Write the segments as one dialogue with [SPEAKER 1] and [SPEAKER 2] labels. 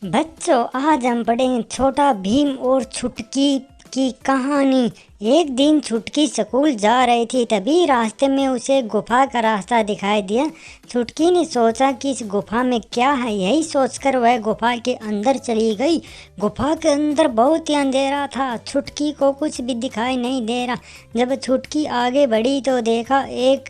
[SPEAKER 1] बच्चों, आज हम पढ़ेंगे छोटा भीम और छुटकी की कहानी। एक दिन छुटकी स्कूल जा रही थी, तभी रास्ते में उसे गुफा का रास्ता दिखाई दिया। छुटकी ने सोचा कि इस गुफा में क्या है, यही सोचकर वह गुफा के अंदर चली गई। गुफा के अंदर बहुत ही अंधेरा था, छुटकी को कुछ भी दिखाई नहीं दे रहा। जब छुटकी आगे बढ़ी तो देखा एक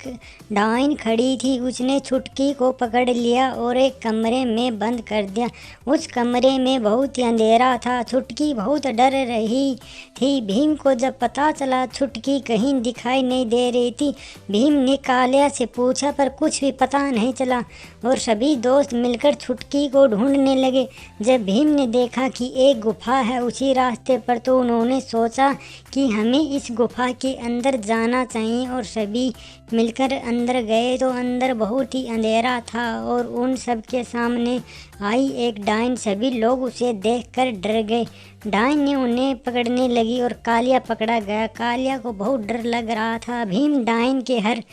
[SPEAKER 1] डाइन खड़ी थी। उसने छुटकी को पकड़ लिया और एक कमरे में बंद कर दिया। उस कमरे में बहुत ही अंधेरा था, छुटकी बहुत डर रही थी। भीम को जब पता चला छुटकी कहीं दिखाई नहीं दे रही थी, भीम ने कालिया से पूछा पर कुछ भी पता नहीं चला और सभी दोस्त मिलकर छुटकी को ढूंढने लगे। जब भीम ने देखा कि एक गुफा है उसी रास्ते पर, तो उन्होंने सोचा कि हमें इस गुफा के अंदर जाना चाहिए और सभी मिलकर अंदर गए तो अंदर बहुत ही अंधेरा था और उन सब के सामने आई एक डाइन। सभी लोग उसे देखकर डर गए। डाइन ने उन्हें पकड़ने लगी और कालिया पकड़ा गया। कालिया को बहुत डर लग रहा था। भीम डाइन के हर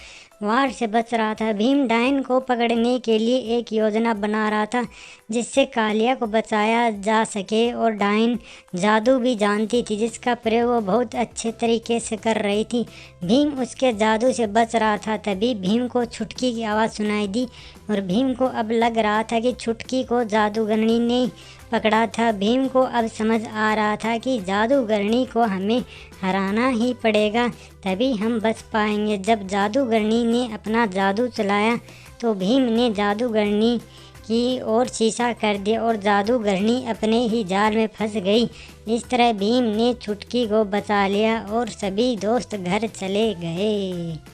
[SPEAKER 1] वार से बच रहा था। भीम डाइन को पकड़ने के लिए एक योजना बना रहा था जिससे कालिया को बचाया जा सके, और डाइन जादू भी जानती थी जिसका प्रयोग वो बहुत अच्छे तरीके से कर रही थी। भीम उसके जादू से बच रहा था। तभी भीम को छुटकी की आवाज़ सुनाई दी और भीम को अब लग रहा था कि छुटकी को जादूगरनी ने पकड़ा था। भीम को अब समझ आ रहा था कि जादूगरनी को हमें हराना ही पड़ेगा, तभी हम बच पाएंगे। जब जादूगरनी ने अपना जादू चलाया तो भीम ने जादूगरनी की ओर शीशा कर दिया और जादूगरनी अपने ही जाल में फंस गई। इस तरह भीम ने छुटकी को बचा लिया और सभी दोस्त घर चले गए।